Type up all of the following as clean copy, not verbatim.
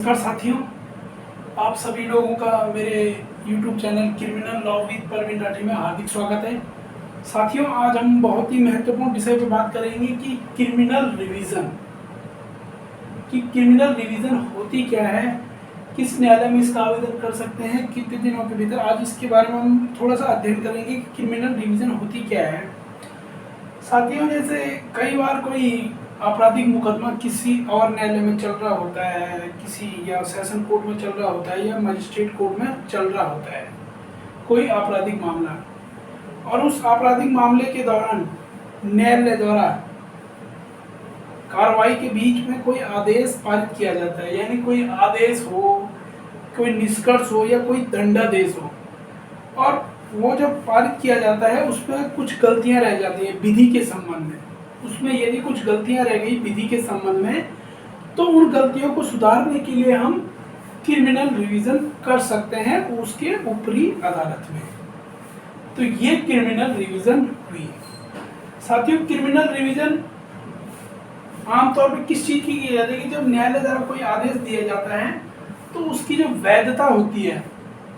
नमस्कार साथियों, आप सभी लोगों का मेरे YouTube channel criminal law with Parveen Rathi में हार्दिक स्वागत है। साथियों, आज हम बहुत ही महत्वपूर्ण विषय पर बात करेंगे कि क्रिमिनल रिवीजन होती क्या है, किस न्यायालय में इसका आवेदन कर सकते हैं, कितने दिनों के भीतर। आज इसके बारे में हम थोड़ा सा अध्ययन करेंगे कि क्रिमिनल रिवीजन होती क्या है। साथियों, जैसे कई बार कोई आपराधिक मुकदमा किसी और न्यायालय में चल रहा होता है, किसी या सेशन कोर्ट में चल रहा होता है या मजिस्ट्रेट कोर्ट में चल रहा होता है कोई आपराधिक मामला, और उस आपराधिक मामले के दौरान न्यायालय द्वारा कार्रवाई के बीच में कोई आदेश पारित किया जाता है, यानी कोई आदेश हो, कोई निष्कर्ष हो या कोई दंडादेश हो, और वो जब पारित किया जाता है उसमें कुछ गलतियां रह जाती हैं विधि के संबंध में। उसमें यदि कुछ गलतियां रह गई विधि के संबंध में, तो उन गलतियों को सुधारने के लिए हम क्रिमिनल रिवीजन कर सकते हैं उसके ऊपरी अदालत में। तो ये क्रिमिनल रिवीजन हुई। साथियों, क्रिमिनल रिवीजन आमतौर पर किस चीज की जाती है कि जब न्यायालय द्वारा कोई आदेश दिया जाता है तो उसकी जो वैधता होती है,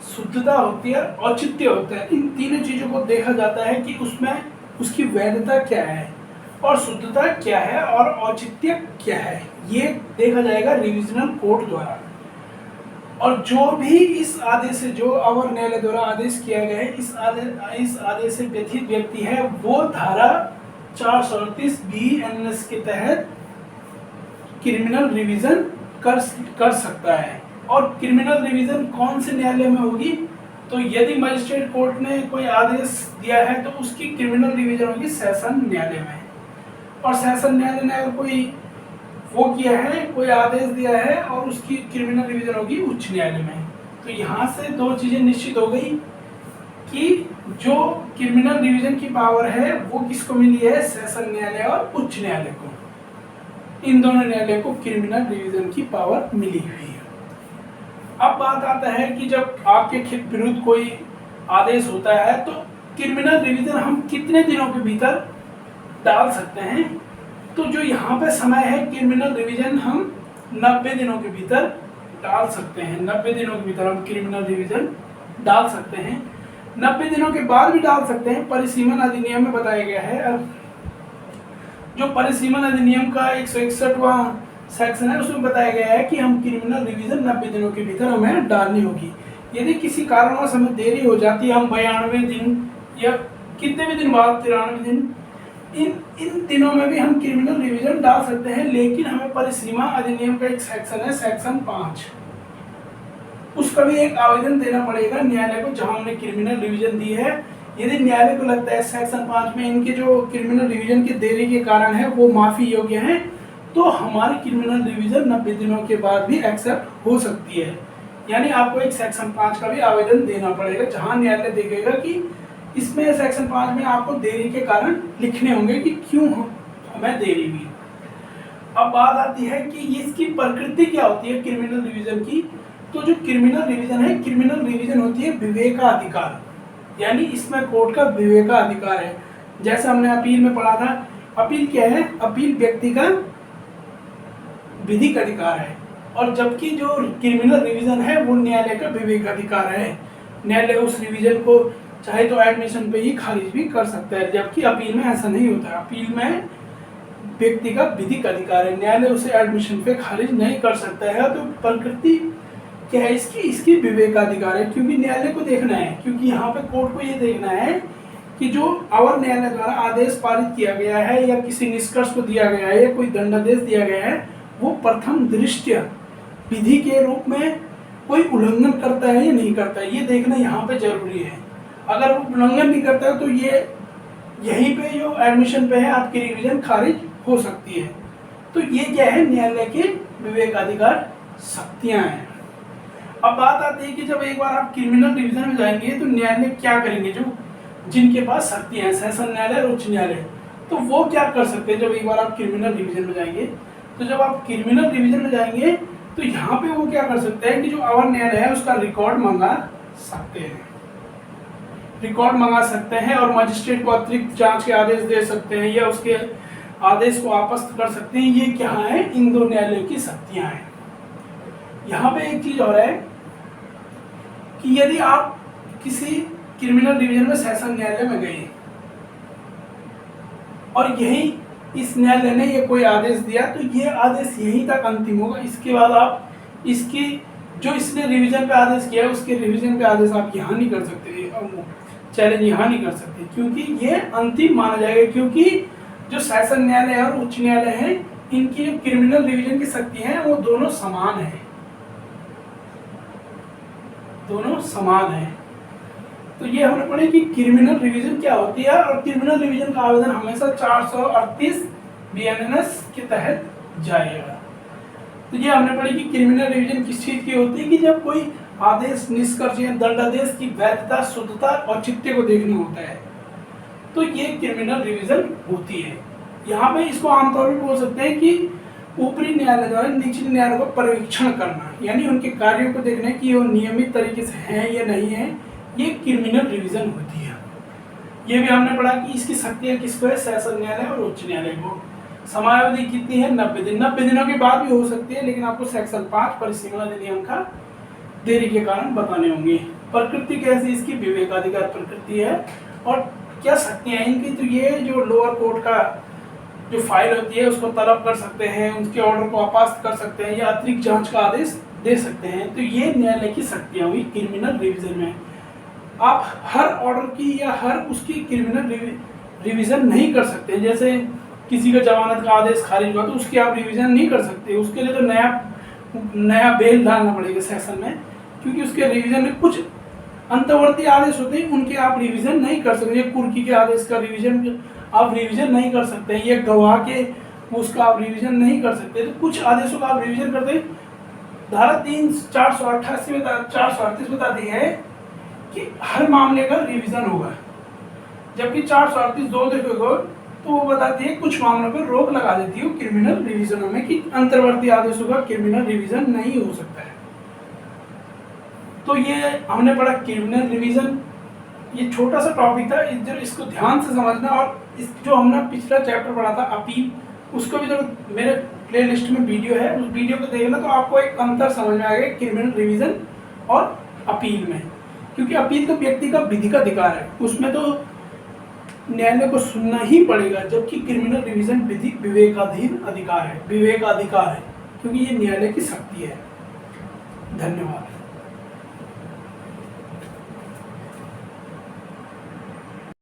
शुद्धता होती है, औचित्य होता है, इन तीनों चीजों को देखा जाता है कि उसमें उसकी वैधता क्या है और शुद्धता क्या है और औचित्य क्या है, ये देखा जाएगा रिविजनल कोर्ट द्वारा। और जो भी इस आदेश से, जो अवर न्यायालय द्वारा आदेश किया गया है, इस आदेश से व्यथित व्यक्ति है वो धारा 438 BNS के तहत क्रिमिनल रिवीजन कर सकता है। और क्रिमिनल रिवीजन कौन से न्यायालय में होगी? तो यदि मजिस्ट्रेट कोर्ट ने कोई आदेश दिया है तो उसकी क्रिमिनल रिवीजन होगी सेशन न्यायालय में। और सेशन न्यायालय ने अगर कोई वो किया है, कोई आदेश दिया है, और उसकी क्रिमिनल रिवीजन होगी उच्च न्यायालय में। तो यहाँ से दो चीजें निश्चित हो गई कि जो क्रिमिनल रिवीजन की पावर है वो किसको मिली है? सेशन न्यायालय और उच्च न्यायालय को। इन दोनों न्यायालय को क्रिमिनल रिवीजन की पावर मिली हुई है। अब बात आता है कि जब आपके विरुद्ध कोई आदेश होता है तो क्रिमिनल रिवीजन हम कितने दिनों के भीतर डाल सकते हैं। तो जो यहाँ पे समय है, क्रिमिनल रिवीजन हम 90 दिनों के भीतर डाल सकते हैं। 90 दिनों के भीतर हम क्रिमिनल रिवीजन डाल सकते हैं। 90 दिनों के बाद भी डाल सकते हैं। परिसीमन अधिनियम में बताया गया है, जो परिसीमन अधिनियम का 161वां सेक्शन है, उसमें बताया गया है कि हम क्रिमिनल रिवीजन 90 दिनों के भीतर हमें डालनी होगी। यदि किसी कारणवश हमें देरी हो जाती है, हम 92 दिन या कितने भी दिन बाद, 93 दिन, इन दिनों में भी हम क्रिमिनल रिवीजन डाल सकते हैं। लेकिन हमें परिसीमा अधिनियम का एक सेक्शन है, सेक्शन 5, उसका भी एक आवेदन देना पड़ेगा न्यायालय को जहां हमने क्रिमिनल रिवीजन दी है। यदि न्यायालय को लगता है सेक्शन 5 में इनके जो क्रिमिनल रिवीजन के देरी के कारण है वो माफी योग्य है, तो हमारी क्रिमिनल रिवीजन 90 दिनों के बाद भी एक्सेप्ट हो सकती है। यानी आपको एक सेक्शन 5 का भी आवेदन देना पड़ेगा जहां न्यायालय देखेगा कि इसमें सेक्शन 5 में आपको देरी के कारण लिखने होंगे कि क्यों हमें देरी हुई। अब बात आती है कि इसकी प्रकृति क्या होती है क्रिमिनल रिवीजन की। तो जो क्रिमिनल रिवीजन है, क्रिमिनल रिवीजन होती है विवेकाधिकार, यानी इसमें कोर्ट का विवेकाधिकार है। जैसे हमने अपील में पढ़ा था, अपील क्या है? अपील व्यक्ति का विधिक अधिकार है, और जबकि जो क्रिमिनल रिवीजन है वो न्यायालय का विवेकाधिकार है। न्यायालय उस रिवीजन को चाहे तो एडमिशन पे ही खारिज भी कर सकता है, जबकि अपील में ऐसा नहीं होता। अपील में व्यक्ति का विधिक अधिकार है, न्यायालय उसे एडमिशन पे खारिज नहीं कर सकता है। तो प्रकृति क्या है इसकी विवेकाधिकार है, क्योंकि न्यायालय को देखना है, क्योंकि यहाँ पे कोर्ट को ये देखना है कि जो अवर न्यायालय द्वारा आदेश पारित किया गया है या किसी निष्कर्ष को दिया गया है या कोई दंडादेश दिया गया है, वो प्रथम दृष्टया विधि के रूप में कोई उल्लंघन करता है या नहीं करता है, ये देखना यहाँ पे जरूरी है। अगर वो उल्लंघन नहीं करता है तो ये यहीं पे जो एडमिशन पे है आपकी रिवीजन खारिज हो सकती है। तो ये क्या है? न्यायालय के विवेकाधिकार शक्तियां हैं। अब बात आती है कि जब एक बार आप क्रिमिनल रिवीजन में जाएंगे तो न्यायालय क्या करेंगे? जो जिनके पास शक्तियां हैं, सेशन न्यायालय और उच्च न्यायालय, तो वो क्या कर सकते हैं जब एक बार आप क्रिमिनल रिवीजन में जाएंगे? तो जब आप क्रिमिनल रिवीजन में जाएंगे तो यहाँ पे वो क्या कर सकते हैं कि जो अवर न्यायालय है उसका रिकॉर्ड मंगा सकते हैं, रिकॉर्ड मंगा सकते हैं, और मजिस्ट्रेट को अतिरिक्त जांच के आदेश दे सकते हैं या उसके आदेश को वापस कर सकते हैं। ये क्या है? इन दो न्यायालयों की शक्तियां हैं। यहाँ पे एक चीज और है कि यदि आप किसी क्रिमिनल डिवीजन में सेशन न्यायालय में गए और यही इस न्यायालय ने ये कोई आदेश दिया तो ये आदेश यहीं तक अंतिम होगा। इसके बाद आप इसकी जो इसने रिवीजन पे आदेश किया है उसके रिवीजन पे आदेश आप यहाँ नहीं कर सकते, चैलेंज यहाँ नहीं कर सकते, क्योंकि ये अंतिम माना जाएगा। क्योंकि जो सेशन न्यायालय है और उच्च न्यायालय है, इनकी जो क्रिमिनल रिवीजन की शक्ति है वो दोनों समान है, दोनों समान है। तो ये हमने पढ़े कि क्रिमिनल रिवीजन क्या होती है, और क्रिमिनल रिवीजन का आवेदन हमेशा 438 बीएनएस के तहत जाएगा। तो ये हमने पढ़ी कि क्रिमिनल रिवीजन किस चीज की होती है कि जब कोई आदेश, निष्कर्ष या दंडादेश की वैधता, शुद्धता, औचित्य को देखना होता है तो ये क्रिमिनल रिवीजन होती है। यहाँ पे इसको आमतौर पर बोल सकते हैं कि ऊपरी न्यायालय द्वारा निचले न्यायालय को परीक्षण करना, यानी उनके कार्यों को देखना कि वो नियमित तरीके से हैं या नहीं है, ये क्रिमिनल रिवीजन होती है। ये भी हमने पढ़ा कि इसकी शक्तियाँ किसको है, सेशन न्यायालय और उच्च न्यायालय को। समयावधि कितनी है, 90 दिन। 90 दिनों के बाद भी हो सकती है, लेकिन आपको सेक्शन 5 परिसीमा अधिनियम का देरी के कारण बताने होंगे। प्रकृति कैसी, इसकी विवेकाधिकार प्रकृति है। और क्या शक्तियाँ इनकी, तो ये जो लोअर कोर्ट का जो फाइल होती है उसको तलब कर सकते हैं, उसके ऑर्डर को अपास्त कर सकते हैं या अतिरिक्त जांच का आदेश दे सकते हैं। तो ये न्यायालय की शक्तियाँ हुई क्रिमिनल रिवीजन में। आप हर ऑर्डर की या हर उसकी क्रिमिनल रिवीजन नहीं कर सकते। जैसे किसी का जमानत का आदेश खारिज हुआ तो उसकी आप रिवीजन नहीं कर सकते, उसके लिए तो नया बेल डालना पड़ेगा सेशन में, क्योंकि उसके रिवीजन में कुछ अंतर्वर्ती आदेश होते हैं, उनके आप रिवीजन नहीं कर सकते। ये कुर्की के आदेश का रिवीजन आप रिवीजन नहीं कर सकते, ये गवाह के उसका आप रिवीजन नहीं कर सकते। तो कुछ आदेशों का आप रिवीजन करते हैं। धारा 488 में 438 बताती है कि हर मामले का रिवीजन होगा, जबकि 438 दो देखोगे तो वो बताती है कुछ मामलों पर रोक लगा देती है क्रिमिनल रिवीजनों में कि अंतर्वर्ती आदेशों का क्रिमिनल रिवीजन नहीं हो सकता है। तो ये हमने पढ़ा क्रिमिनल रिवीजन। ये छोटा सा टॉपिक था, इसको ध्यान से समझना। और इस जो हमने पिछला चैप्टर पढ़ा था अपील, उसको भी जब मेरे प्ले लिस्ट में वीडियो है, उस वीडियो को देखना तो आपको एक अंतर समझ में आएगा क्रिमिनल रिवीजन और अपील में। क्योंकि अपील तो व्यक्ति का विधिक अधिकार है, उसमें तो न्यायालय को सुनना ही पड़ेगा, जबकि क्रिमिनल रिवीजन विधिक विवेकाधीन अधिकार है, विवेकाधिकार है, क्योंकि ये न्यायालय की शक्ति है। धन्यवाद।